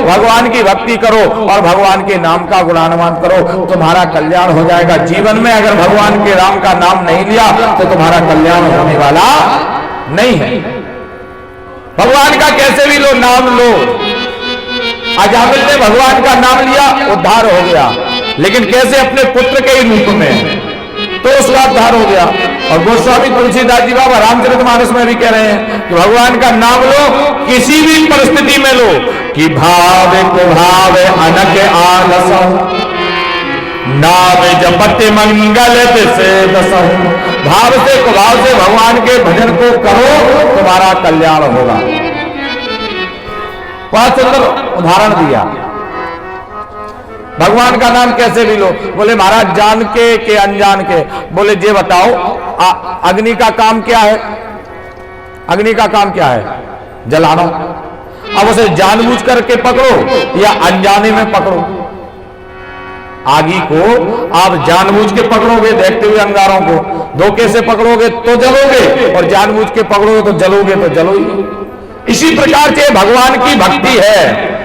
भगवान की भक्ति करो और भगवान के नाम का गुणानुमान करो, तुम्हारा कल्याण हो जाएगा। जीवन में अगर भगवान के राम का नाम नहीं लिया तो तुम्हारा कल्याण होने वाला नहीं है। भगवान का कैसे भी लो नाम लो। अजामिल ने भगवान का नाम लिया, उद्धार हो गया, लेकिन कैसे? अपने पुत्र के ही रूप में, तो उसका उद्धार हो गया। और गोस्वामी तुलसीदास जी बाबा रामचरितमानस में भी कह रहे हैं कि भगवान का नाम लो, किसी भी परिस्थिति में लो, कि भाव कुभाव अनक आलस नाम जपति मंगल से दसहु। भाव से कुभाव से भगवान के भजन को करो, तुम्हारा कल्याण होगा। बहुत सुंदर उदाहरण दिया। भगवान का नाम कैसे भी लो। बोले महाराज जान के अनजान के। बोले ये बताओ अग्नि का काम क्या है? अग्नि का काम क्या है? जलाना। अब उसे जानबूझ करके पकड़ो या अनजाने में पकड़ो। आगी को आप जानबूझ के पकड़ोगे देखते हुए अंगारों को, धोखे से पकड़ोगे तो जलोगे, और जानबूझ के पकड़ोगे तो जलोगे तो जलोगे। इसी प्रकार से भगवान की भक्ति है,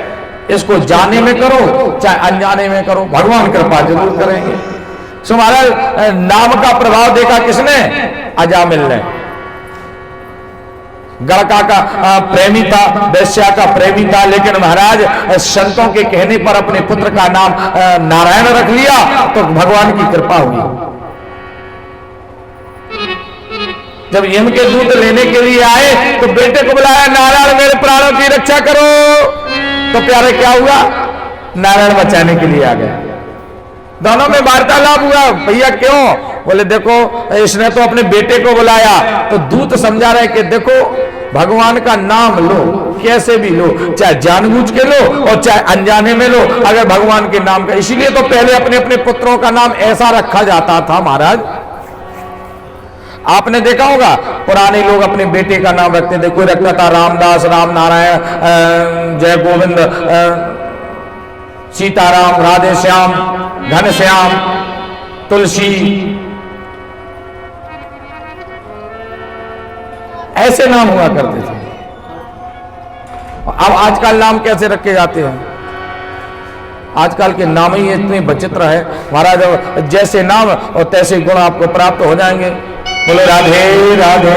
इसको जाने में करो चाहे अनजाने में करो, भगवान कृपा जरूर करेंगे। सो महाराज नाम का प्रभाव देखा किसने? अजामिल ने। गड़का का प्रेमी था, वैश्या का प्रेमी था, लेकिन महाराज संतों के कहने पर अपने पुत्र का नाम नारायण रख लिया तो भगवान की कृपा हुई। जब यम के दूत लेने के लिए आए तो बेटे को बुलाया, नारायण मेरे प्राणों की रक्षा करो। तो प्यारे क्या हुआ? नारायण बचाने के लिए आ गए। दोनों में वार्तालाप हुआ। भैया क्यों? बोले देखो इसने तो अपने बेटे को बुलाया। तो दूत समझा रहे कि देखो भगवान का नाम लो, कैसे भी लो, चाहे जानबूझ के लो और चाहे अनजाने में लो, अगर भगवान के नाम का। इसीलिए तो पहले अपने अपने पुत्रों का नाम ऐसा रखा जाता था महाराज। आपने देखा होगा पुराने लोग अपने बेटे का नाम रखते थे। कोई रखता था रामदास, राम नारायण, जय गोविंद, सीताराम, राधे श्याम, घनश्याम, तुलसी, ऐसे नाम हुआ करते थे। अब आजकल नाम कैसे रखे जाते हैं? आजकल के नाम ही इतने विचित्र है महाराज। जैसे नाम और तैसे गुण आपको प्राप्त हो जाएंगे। बोले राधे राधे।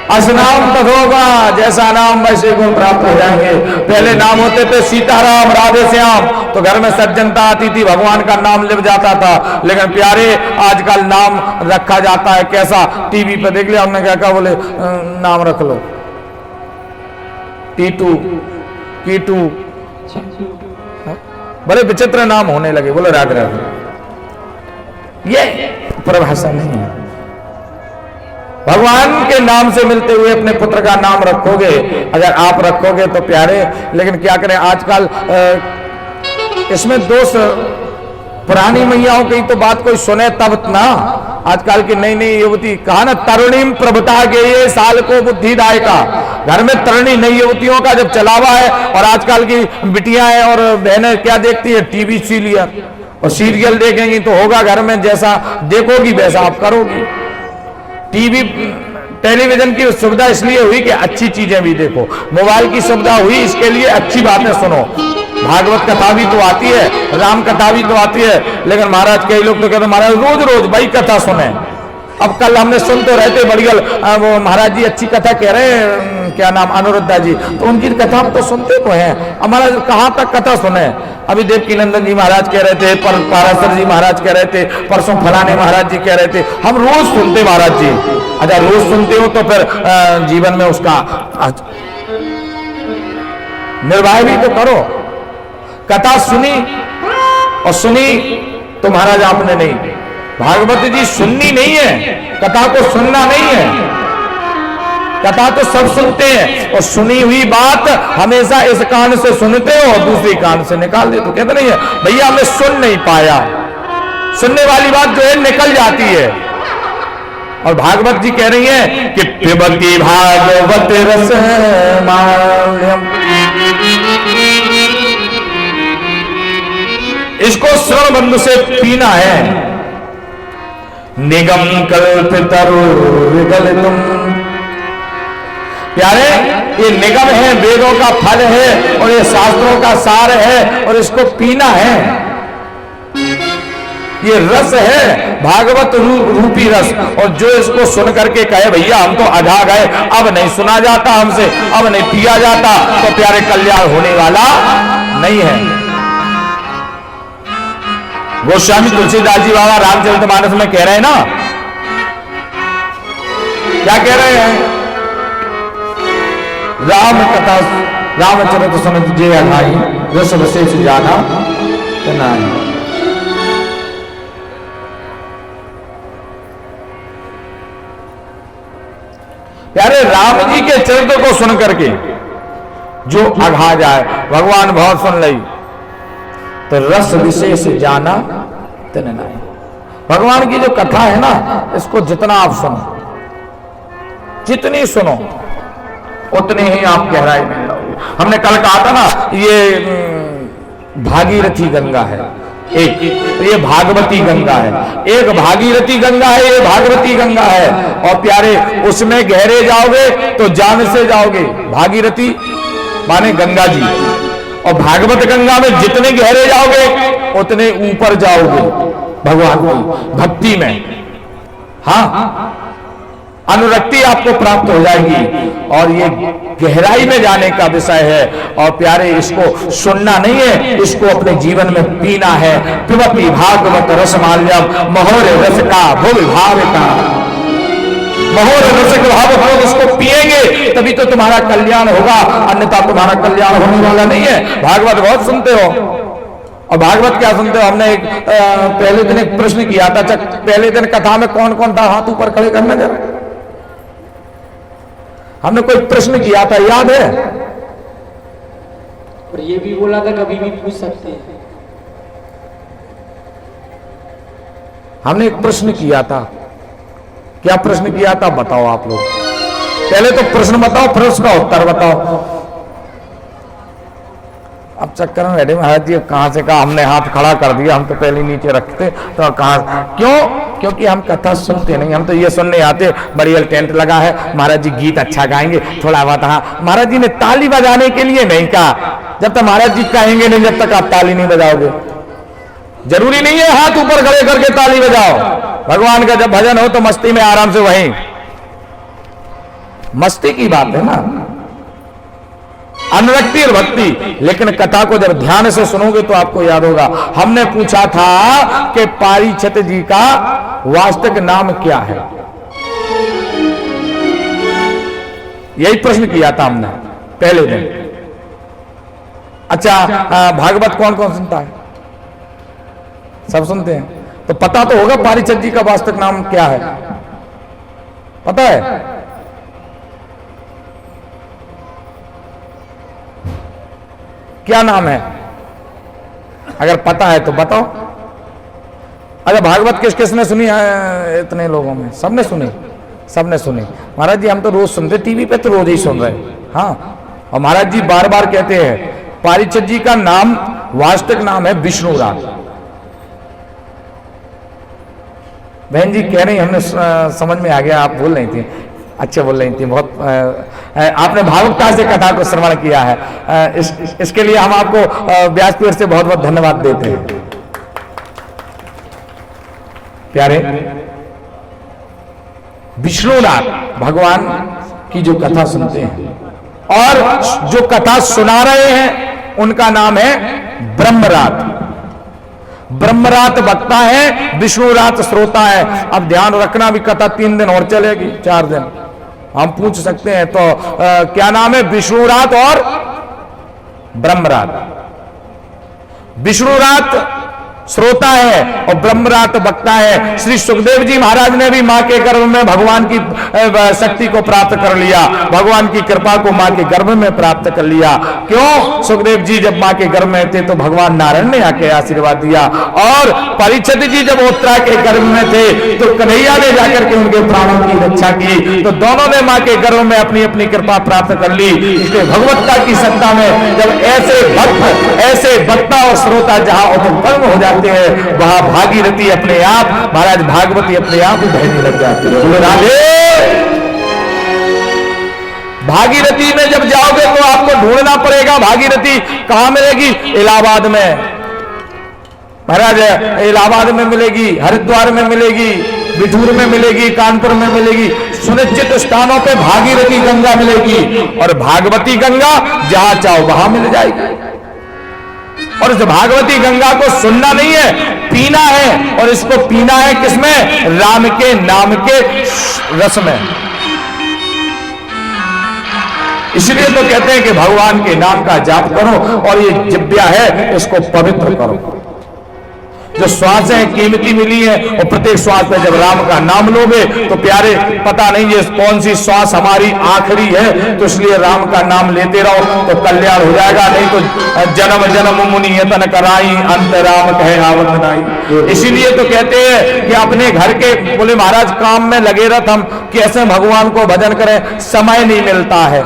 असनाम तथोगा, जैसा नाम वैसे गुण प्राप्त हो जाएंगे। पहले नाम होते थे सीताराम, राधे श्याम, तो घर में सज्जनता आती थी, भगवान का नाम लिख जाता था। लेकिन प्यारे आजकल नाम रखा जाता है कैसा? टीवी पे देख लिया हमने क्या कहा? बोले नाम रख लो, टीटू, कीटू, बड़े विचित्र नाम होने लगे। बोले राधे राधे। ये परिभाषा नहीं है। भगवान के नाम से मिलते हुए अपने पुत्र का नाम रखोगे, अगर आप रखोगे तो प्यारे। लेकिन क्या करें आजकल इसमें दोष पुरानी मैयाओं की तो बात कोई सुने तब ना। आजकल की नई नई युवती, कहा ना तरुणीम प्रभुता के ये साल को बुद्धिदाय का। घर में तरुणी नई युवतियों का जब चलावा है, और आजकल की बिटियां हैं और बहनें क्या देखती है? टीवी सीरियल, और सीरियल देखेंगी तो होगा घर में जैसा देखोगी वैसा आप करोगी। टीवी टेलीविजन की सुविधा इसलिए हुई कि अच्छी चीजें भी देखो, मोबाइल की सुविधा हुई इसके लिए अच्छी बातें सुनो। भागवत कथा भी तो आती है, राम कथा भी तो आती है, लेकिन महाराज कई लोग तो कहते महाराज रोज रोज भाई कथा सुने। अब कल हमने सुन तो रहते बड़ियल वो महाराज जी अच्छी कथा कह रहे हैं, क्या नाम, अनुरुद्धा जी, तो उनकी कथा तो सुनते तो हैं। हमारा कहाँ तक कथा सुने? अभी देवकी नंदन जी महाराज कह रहे थे, पाराशर जी महाराज कह रहे थे, परसों फलाने महाराज जी कह रहे थे। हम रोज सुनते महाराज जी। अच्छा रोज सुनते हो तो फिर जीवन में उसका निर्वाह भी तो करो। कथा सुनी और सुनी तो महाराज आपने नहीं, भागवत जी सुननी नहीं है, कथा को सुनना नहीं है। कथा तो सब सुनते हैं, और सुनी हुई बात हमेशा इस कान से सुनते हो और दूसरी कान से निकाल देते हो। कहते नहीं है भैया मैं सुन नहीं पाया, सुनने वाली बात जो है निकल जाती है। और भागवत जी कह रही है कि पिबती भागवत रस माल्यम, इसको श्रवण बंधु से पीना है। निगम कल्पितरुर्विगलितम, प्यारे ये निगम है, वेदों का फल है और ये शास्त्रों का सार है और इसको पीना है। ये रस है, भागवत रूपी रस। और जो इसको सुन करके कहे भैया हम तो अघा गए, अब नहीं सुना जाता हमसे, अब नहीं पिया जाता, तो प्यारे कल्याण होने वाला नहीं है। गोस्वामी तुलसीदास जी बाबा रामचरितमानस में कह रहे हैं ना, क्या कह रहे हैं? राम कथा रामचरित सुन जे अघाई, रस विशेष जाना नहीं। प्यारे राम जी के चरित्र को सुन करके जो अघा जाए, भगवान बहुत सुन लई तो रस विशेष जाना तन नहीं। भगवान की जो कथा है ना, इसको जितना आप सुनो, जितनी सुनो उतनी ही आप गहराई में जाओगे। हमने कल कहा था ना, ये भागीरथी गंगा है, एक ये भागवती गंगा है। एक भागीरथी गंगा है, ये भागवती गंगा है। और प्यारे उसमें गहरे जाओगे तो जान से जाओगे। भागीरथी माने गंगा जी, और भागवत गंगा में जितने गहरे जाओगे उतने ऊपर जाओगे भगवान की भक्ति में। हाँ, अनुरक्ति आपको प्राप्त हो जाएगी और ये गहराई में जाने का विषय है। और प्यारे इसको सुनना नहीं है, इसको अपने जीवन में पीना है। पिबति भागवत रसमाल्यम महोर रस का भोग भाव का, महोर रस का भाव भोग, इसको पिएंगे तभी तो तुम्हारा कल्याण होगा, अन्यथा तुम्हारा कल्याण होने वाला नहीं है। भागवत बहुत सुनते हो, और भागवत क्या सुनते हो? हमने एक पहले दिन एक प्रश्न किया था। पहले दिन कथा में कौन कौन था? हाथ ऊपर खड़े करना जरा। हमने कोई प्रश्न किया था, याद है? और ये भी बोला था कभी भी पूछ सकते हैं। हमने एक प्रश्न किया था। क्या प्रश्न किया था बताओ आप लोग? पहले तो प्रश्न बताओ, फिर उसका उत्तर बताओ। अब चक्कर में बैठे महाराज जी, कहां से कहा हमने हाथ खड़ा कर दिया, हम तो पहले नीचे रखते तो कहां? क्यों? क्योंकि हम कथा सुनते नहीं, हम तो ये सुनने आते बढ़िया टेंट लगा है, महाराज जी गीत अच्छा गाएंगे, थोड़ा बहुत। हाँ, महाराज जी ने ताली बजाने के लिए नहीं कहा। जब तक महाराज जी कहेंगे नहीं, जब तक आप ताली नहीं बजाओगे। जरूरी नहीं है हाथ ऊपर खड़े करके ताली बजाओ। भगवान का जब भजन हो तो मस्ती में आराम से, वहीं मस्ती की बात है ना, अनुरक्ति और भक्ति। लेकिन कथा को जब ध्यान से सुनोगे तो आपको याद होगा। हमने पूछा था कि पारीक्षित जी का वास्तविक नाम क्या है, यही प्रश्न किया था हमने पहले दिन। अच्छा, भागवत कौन कौन सुनता है? सब सुनते हैं, तो पता तो होगा पारीक्षित जी का वास्तविक नाम क्या है, पता है? क्या नाम है? अगर पता है तो बताओ। अगर भागवत किस किसने सुनी है? इतने लोगों में सबने सुनी, सबने सुनी। महाराज जी हम तो रोज सुनते, टीवी पे तो रोज ही सुन रहे। हाँ, और महाराज जी बार बार कहते हैं पारीक्षित जी का नाम, वास्तविक नाम है विष्णुराज। बहन जी कह रही, हमने समझ में आ गया, आप बोल रही थी, अच्छे बोल रही थी, बहुत आपने भावुकता से कथा को श्रवण किया है। इसके लिए हम आपको व्यासपीठ से बहुत बहुत धन्यवाद देते हैं। प्यारे, विष्णुनाथ भगवान की जो कथा सुनते हैं और जो कथा सुना रहे हैं, उनका नाम है ब्रह्मरात। ब्रह्मरात वक्ता है, विष्णुरात श्रोता है। अब ध्यान रखना, भी कथा 3 दिन और चलेगी, 4 दिन हम पूछ सकते हैं। तो क्या नाम है? विष्णुरात और ब्रह्मरात। विष्णुरात श्रोता है और ब्रह्मरात वक्ता है। श्री सुखदेव जी महाराज ने भी मां के गर्भ में भगवान की शक्ति को प्राप्त कर लिया, भगवान की कृपा को मां के गर्भ में प्राप्त कर लिया। क्यों? सुखदेव जी जब मां के गर्भ में थे तो भगवान नारायण ने आके आशीर्वाद दिया, और परीक्षित जी जब उत्तरा के गर्भ में थे तो कन्हैया ने जाकर के उनके प्राणों की रक्षा की। तो दोनों ने मां के गर्भ में अपनी अपनी कृपा प्राप्त कर ली। इसलिए भगवत्ता की सत्ता में जब ऐसे भक्त, ऐसे वक्ता और श्रोता जहां उत्पन्न हो जाते हैं, वहां भागीरथी अपने आप, महाराज भागवती अपने आप ही बहने लग जाती है। राधे भागीरथी में जब जाओगे तो आपको ढूंढना पड़ेगा भागीरथी कहां मिलेगी, इलाहाबाद में महाराज, इलाहाबाद में मिलेगी, हरिद्वार में मिलेगी, बिठूर में मिलेगी, कानपुर में मिलेगी, सुनिश्चित स्थानों पे भागीरथी गंगा मिलेगी। और भागवती गंगा जहां चाहो वहां मिल जाएगी। और इस भागवती गंगा को सुनना नहीं है, पीना है। और इसको पीना है किसमें, राम के नाम के रस में। इसलिए तो कहते हैं कि भगवान के नाम का जाप करो और ये जिब्या है इसको पवित्र करो। जो श्वास है कीमती मिली है और प्रत्येक श्वास पे जब राम का नाम लोगे तो प्यारे पता नहीं ये कौन सी श्वास हमारी आखिरी है, तो इसलिए राम का नाम लेते रहो तो कल्याण हो जाएगा। नहीं तो जन्म जन्म मुनि यतन कराई, अंत राम कहे आवत नाई। इसीलिए तो कहते हैं कि अपने घर के बोले महाराज काम में लगे रहते हम कैसे भगवान को भजन करें, समय नहीं मिलता है।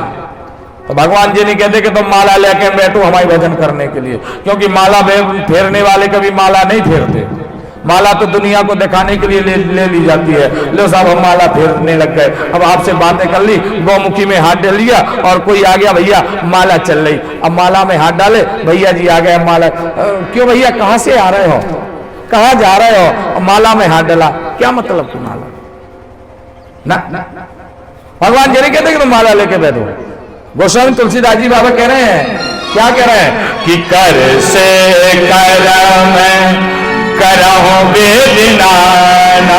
तो भगवान जी नहीं कहते कि तुम माला लेके बैठो हमारी भजन करने के लिए, क्योंकि माला फेरने वाले कभी माला नहीं फेरते। माला तो दुनिया को दिखाने के लिए ले ली जाती है। लो साहब हम माला फेरने लग गए, अब आपसे बातें कर ली, गौमुखी में हाथ डाल लिया और कोई आ गया भैया माला चल रही, अब माला में हाथ डाले, भैया जी आ गए माला, क्यों भैया कहां से आ रहे हो, कहां जा रहे हो, माला में हाथ डाला, क्या मतलब की माला ना। भगवान जी नहीं कहते कि तुम माला लेके बैठो। गोस्वामी तुलसीदास जी बाबा कह रहे हैं, क्या कह रहे हैं कि कर से करम करहु वेदनाना,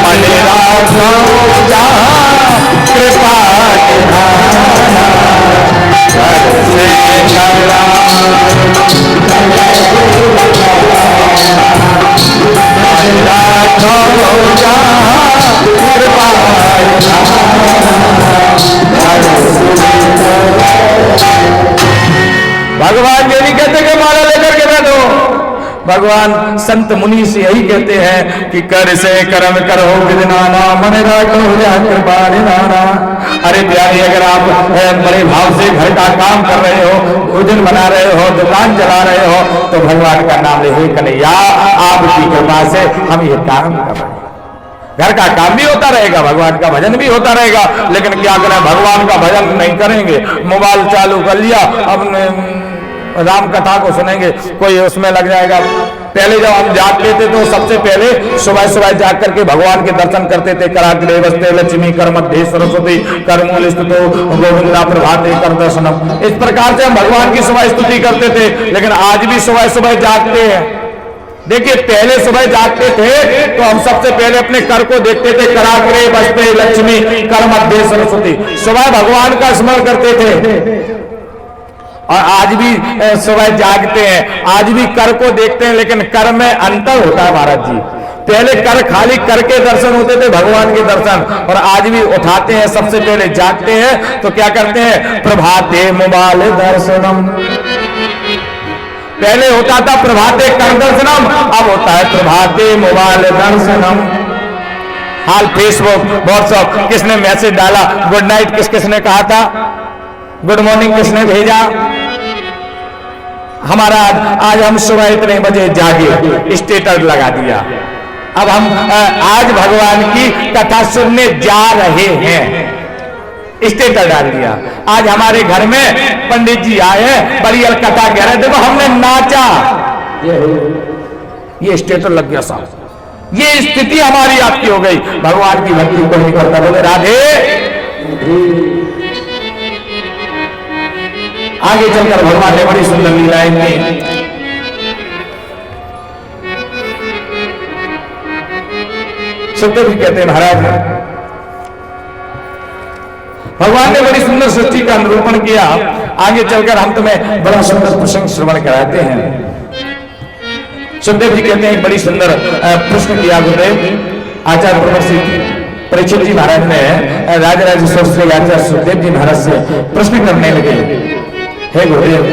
मन राखो जहाँ कृपा निधाना, कर से करम भगवान ये नहीं कहते कि माला लेकर के बैठो। भगवान संत मुनि से यही कहते हैं कि कर से कर्म करो विदनाना, मन राखो कृपा निधाना। अरे प्यारी, अगर आप बड़े भाव से घर का काम कर रहे हो, भोजन बना रहे हो, दुकान चला रहे हो, तो भगवान का नाम ले, हे कन्हैया आपकी कृपा से हम ये काम कर रहे हैं। घर का काम भी होता रहेगा, भगवान का भजन भी होता रहेगा, लेकिन क्या करें भगवान का भजन नहीं करेंगे, मोबाइल चालू कर लिया, अब राम कथा को सुनेंगे, कोई उसमें लग जाएगा। पहले जब हम जागते थे तो सबसे पहले सुबह सुबह जाग करके भगवान के दर्शन करते थे। कराग्रे वस्ते लक्ष्मी कर मध्य सरस्वती कर मूल स्तुतो गोविंदा प्रभाते कर दर्शनम, इस प्रकार से हम भगवान की सुबह स्तुति करते थे। लेकिन आज भी सुबह सुबह जागते हैं। देखिए पहले सुबह जागते थे तो हम सबसे पहले अपने कर को देखते थे, कराग्रे वस्ते लक्ष्मी कर मध्य सरस्वती, सुबह भगवान का स्मरण करते थे। और आज भी सुबह जागते हैं, आज भी कर को देखते हैं, लेकिन कर में अंतर होता है महाराज जी। पहले कर खाली कर के दर्शन होते थे, भगवान के दर्शन, और आज भी उठाते हैं, सबसे पहले जागते हैं तो क्या करते हैं, प्रभाते मोबाइल दर्शनम। पहले होता था प्रभाते कर दर्शनम, अब होता है प्रभाते मोबाइल दर्शनम। हाल फेसबुक व्हाट्सएप किसने मैसेज डाला, गुड नाइट किसने कहा था, गुड मॉर्निंग किसने भेजा, हमारा आज हम सुबह इतने बजे जागे, स्टेटस लगा दिया। अब हम आज भगवान की कथा सुनने जा रहे हैं, स्टेटस डाल दिया। आज हमारे घर में पंडित जी आए, बरियल कथा कह रहे, देखो हमने नाचा, ये स्टेटस लग गया साहब। ये स्थिति हमारी आपकी हो गई, भगवान की भक्ति को नहीं करता। बोले राधे। आगे चलकर भगवान ने बड़ी सुंदर लीलाएं की। सुखदेव जी कहते हैं महाराज भगवान ने बड़ी सुंदर सृष्टि का निरूपण किया। आगे चलकर हम तुम्हें बड़ा सुंदर प्रसंग श्रवण कराते हैं। सुखदेव जी कहते हैं बड़ी सुंदर प्रश्न किया गुरुदेव। आचार्य ब्रह्मर्षि परीक्षित जी महाराज ने राजराजेश्वर श्री आचार्य सुखदेव जी महाराज से प्रश्न करने लगे, हे गुरुदेव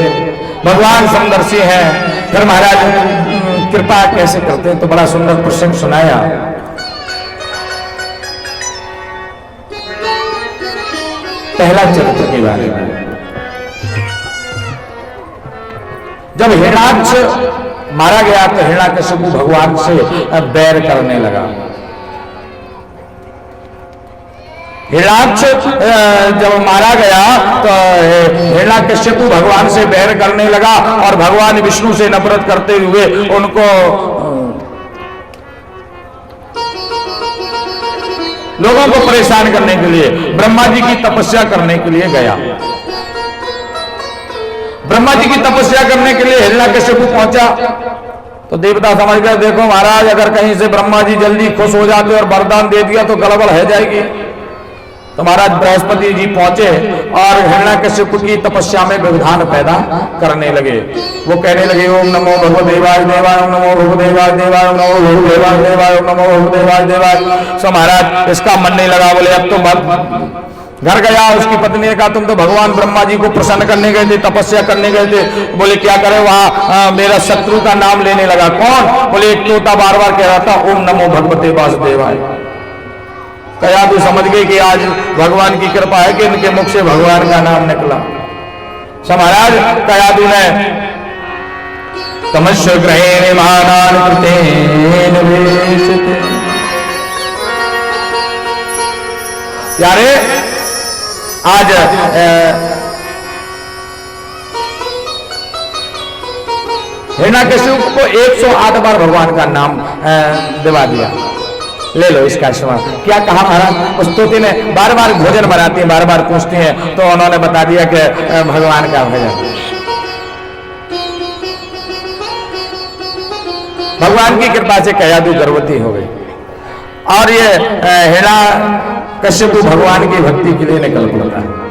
भगवान समदर्शी हैं, फिर महाराज कृपा कैसे करते हैं, तो बड़ा सुंदर प्रसंग सुनाया। पहला चरित्र के बारे में, जब हिरणाक्ष मारा गया तो हिरण्याकशिपु भगवान से बैर करने लगा। हिरण्याक्ष जब मारा गया तो हिरण्याकशिपु भगवान से बैर करने लगा और भगवान विष्णु से नफरत करते हुए उनको लोगों को परेशान करने के लिए ब्रह्मा जी की तपस्या करने के लिए गया। ब्रह्मा जी की तपस्या करने के लिए हिरण्याकशिपु पहुंचा तो देवता समझ गए, देखो महाराज अगर कहीं से ब्रह्मा जी जल्दी खुश हो जाते और वरदान दे दिया तो गड़बड़ हो जाएगी। तो महाराज बृहस्पति जी पहुंचे और हिरण्याकशिपु की तपस्या में व्यवधान पैदा करने लगे। वो कहने लगे ओम नमो भगवदेवाय देवाय, ओम नमो भगवदेवाय देवाय, ओम नमो भगवदेवाय देवाय, ओम नमो भगवदेवाय देवाय। सो महाराज इसका मन नहीं लगा, बोले अब तो मत। घर गया, उसकी पत्नी ने कहा तुम तो भगवान ब्रह्मा जी को प्रसन्न करने गए थे, तपस्या करने गए थे। बोले क्या करे, वहां मेरा शत्रु का नाम लेने लगा। कौन? बोले एक तोता बार बार कह रहा था ओम नमो भगवते वासुदेवाय। कयादू समझ गई कि आज भगवान की कृपा है कि इनके मुख से भगवान का नाम निकला। सो महाराज कयादू ने तमस्य ग्रहेण महानान कृतेन वेशते। यारे आज हिरण्याकशिपु को 108 बार भगवान का नाम दिवा दिया। ले लो इसका आशीर्वाद। क्या कहा महाराज? उस तोते ने बार बार भोजन बनाती है, बार बार पूछती है, तो उन्होंने बता दिया कि भगवान का भजन। भगवान की कृपा से कयादू गर्भवती हो गई और ये हिरण्याकशिपु भगवान की भक्ति के लिए निकल पड़ता है।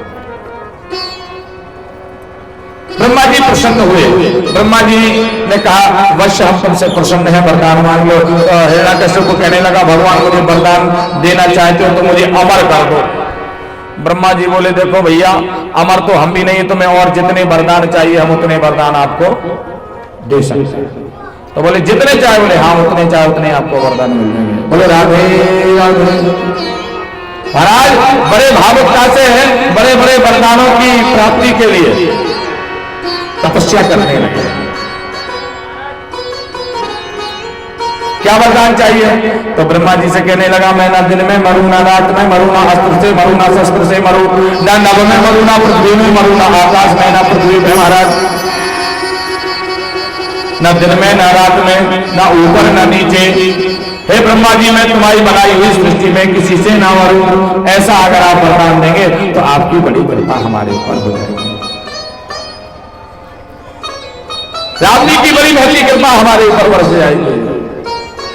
ब्रह्मा जी प्रसन्न हुए। ब्रह्मा जी ने कहा वश्य हम तुमसे प्रसन्न है, वरदान मांग लो। तो हिरण्याकशिपु कहने लगा भगवान मुझे वरदान देना चाहते हो तो मुझे अमर कर दो। ब्रह्मा जी बोले देखो भैया अमर तो हम भी नहीं, तुम्हें और जितने वरदान चाहिए हम उतने वरदान आपको दे सकते हैं। तो बोले जितने चाहे, बोले हाँ उतने चाहे उतने आपको वरदान मिल जाएंगे। बोले राधे राधे। महाराज बड़े भावुकता से है बड़े बड़े वरदानों की प्राप्ति के लिए तपस्या करने लगे। क्या वरदान चाहिए? तो ब्रह्मा जी से कहने लगा मैं ना दिन में मरू, ना रात में मरू, ना अस्त्र से मरू, ना शस्त्र से मरू, ना नभ में मरू, ना पृथ्वी में मरू, ना आकाश में, ना पृथ्वी में। महाराज ना दिन में, ना रात में, ना ऊपर ना नीचे। हे ब्रह्मा जी मैं तुम्हारी बनाई हुई सृष्टि में किसी से ना मरू। ऐसा अगर आप वरदान देंगे तो आपकी बड़ी कृपा हमारे ऊपर हो जाएगी। राम जी की बड़ी महती कृपा हमारे ऊपर बरस जाएगी।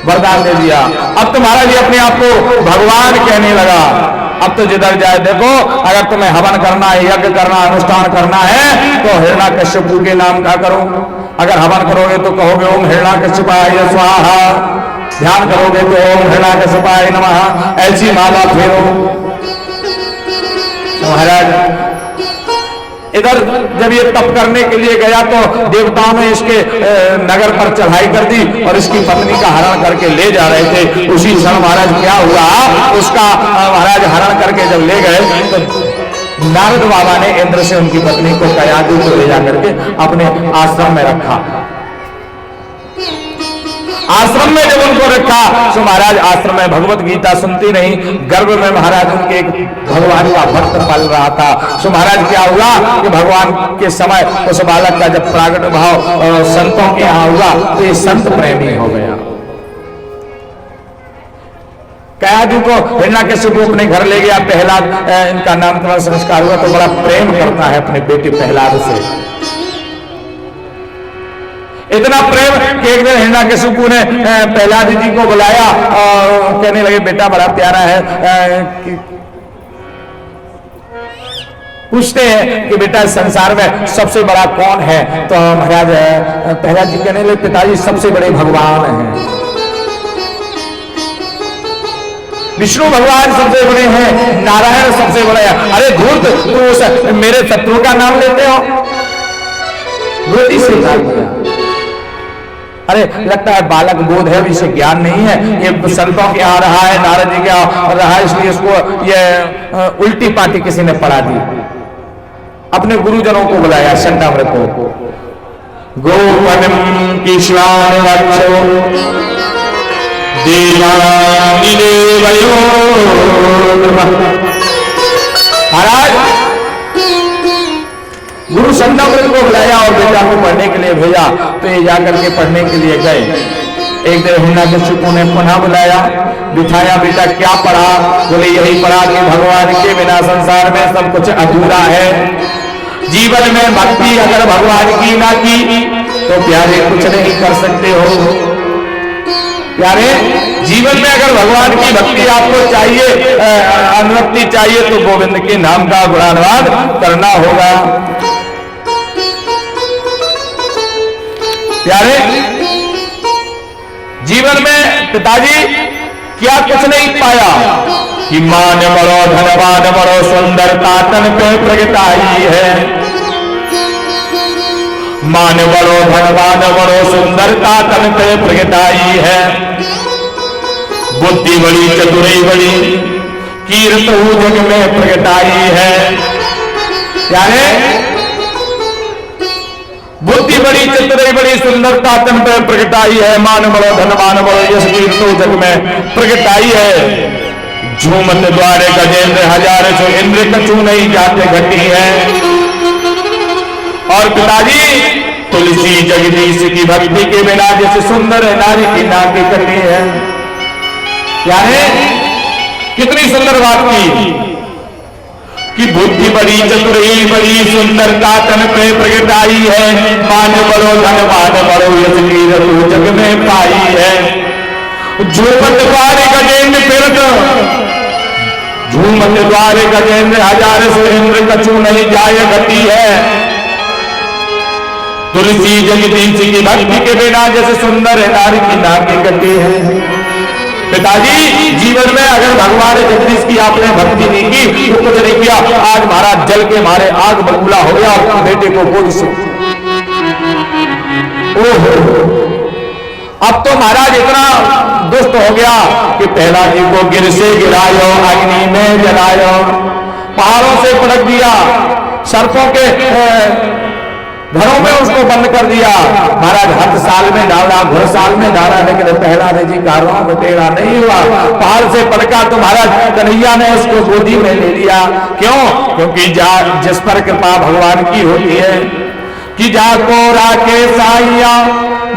वरदान दे दिया। अब तो महाराज जी अपने आप को भगवान कहने लगा। अब तो जिधर जाए देखो, अगर तुम्हें हवन करना है, यज्ञ करना, अनुष्ठान करना है तो हिरण्याकशिपु के नाम का करो। अगर हवन करोगे तो कहोगे ओम हिरण्याकशिपाय स्वाहा, ध्यान करोगे तो ओम हिरण्याकशिपाय नमः। ऐसी माला फेरो। महाराज इधर जब ये तप करने के लिए गया तो देवताओं ने इसके नगर पर चढ़ाई कर दी और इसकी पत्नी का हरण करके ले जा रहे थे। उसी क्षण महाराज क्या हुआ, उसका महाराज हरण करके जब ले गए तो नारद बाबा ने इंद्र से उनकी पत्नी को कयादू को ले जाकर के अपने आश्रम में रखा। आश्रम में जब उनको रखा तो महाराज आश्रम में भगवत गीता सुनती नहीं, गर्भ में महाराज उनके एक भगवान का भक्त पल रहा था। तो महाराज क्या हुआ कि भगवान के समय उस बालक का जब प्रागट भाव संतों के यहाँ हुआ तो ये संत प्रेमी हो गया। कयादू को हिरण्याकशिपु अपने घर ले गया। प्रहलाद इनका नामकरण संस्कार हुआ तो बड़ा प्रेम करता है अपने बेटे प्रहलाद से। इतना प्रेम कि एक दिन हिरण्याकशिपु ने प्रहलाद जी को बुलाया और कहने लगे बेटा बड़ा प्यारा है। पूछते हैं कि बेटा संसार में सबसे बड़ा कौन है? तो महाराज प्रहलाद जी कहने लगे पिताजी सबसे बड़े भगवान हैं, विष्णु भगवान सबसे बड़े हैं, नारायण सबसे बड़े हैं। अरे धूर्त तू मेरे शत्रु का नाम लेते हो? अरे लगता है बालक बोध है, इसे ज्ञान नहीं है, ये संतों के यहाँ रहा है, नारद जी के यहाँ रहा है, इसलिए इसको ये उल्टी पार्टी किसी ने पढ़ा दी। अपने गुरुजनों को बुलाया, शंडामृतों को। गोपनम कृष्णान रक्षो देवानि देवयो नमः। महाराज गुरु संदामृत को बुलाया और बेटा को पढ़ने के लिए भेजा, तो ये जाकर के पढ़ने के लिए गए। एक दिन हिरण्यकशिपु ने पुनः बुलाया, बिठाया, बेटा क्या पढ़ा? बोले यही पढ़ा कि भगवान के बिना संसार में सब कुछ अधूरा है। जीवन में भक्ति अगर भगवान की ना की तो प्यारे कुछ नहीं कर सकते हो। प्यारे जीवन में अगर भगवान की भक्ति आपको चाहिए, अनुरक्ति चाहिए, तो गोविंद के नाम का गुणानुवाद करना होगा। प्यारे जीवन में पिताजी क्या कुछ नहीं पाया कि मान बड़ो धनवान बड़ो सुंदरता तन पे प्रगटाई है। मान बड़ो धनवान बड़ो सुंदरता तन पे प्रगटाई है। बुद्धि बड़ी चतुराई बड़ी कीर्त जग में प्रगटाई है। यानी बुद्धि बड़ी चतुराई बड़ी सुंदरता तन पे प्रगटाई है। मान बड़ो धनवान बड़ो यश कीर्तो जग में प्रगटाई है। झूमत द्वारे गजेंद्र हजार सो इंद्र कछु नहीं जाते घटी है। और पिताजी तुलसी जगदीश की भक्ति के बिना जैसे सुंदर नारी की नाकी कटी है। यानी कितनी सुंदर बात की कि बुद्धि बड़ी चतुराई बड़ी सुंदरता तन पे प्रगटाई है। मान बड़ो धनवान बड़ो यश कीर्तो जग में पाई है। झूमत द्वारे गजेंद्र फिरत झूमत द्वारे गजेंद्र हजार सो इंद्र कछु नहीं जाय गति है। तुलसी जगदीश की भक्ति के बिना जैसे सुंदर नारी की नाकी गति है। पिताजी जीवन में अगर भगवान जगदीश की आपने भक्ति नहीं की तो कुछ नहीं किया। आज महाराज जल के मारे आग बबूला हो गया और बेटे को गोली से। ओहो अब तो महाराज इतना दुष्ट हो गया कि पहला जी को गिर से गिरायो, अग्नि में जलायो, पहाड़ों से पटक दिया, सर्पों के घरों में उसको बंद कर दिया। महाराज हर साल में डाला, घुर साल में डाला, लेकिन पहला जी कारों बटेरा नहीं हुआ। पहाड़ से पटका तो महाराज कन्हैया ने उसको गोदी में ले लिया। क्यों? क्योंकि जिस पर कृपा भगवान की होती है कि जाको राके साइया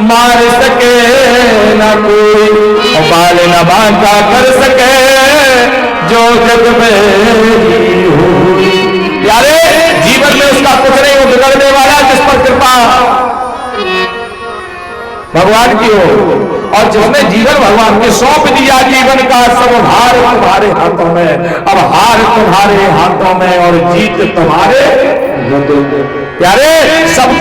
मार सके न कोई, और बाल न बांधा कर सके जो जग में हो। यारे जीवन में उसका कुछ नहीं हो बिगड़ने वाला, जिस पर कृपा भगवान की हो और जिसने जीवन भगवान के सौंप दिया। जीवन का सब भार तुम्हारे हाथों में, अब हार तुम्हारे हाथों में और जीत तुम्हारे। यारे सब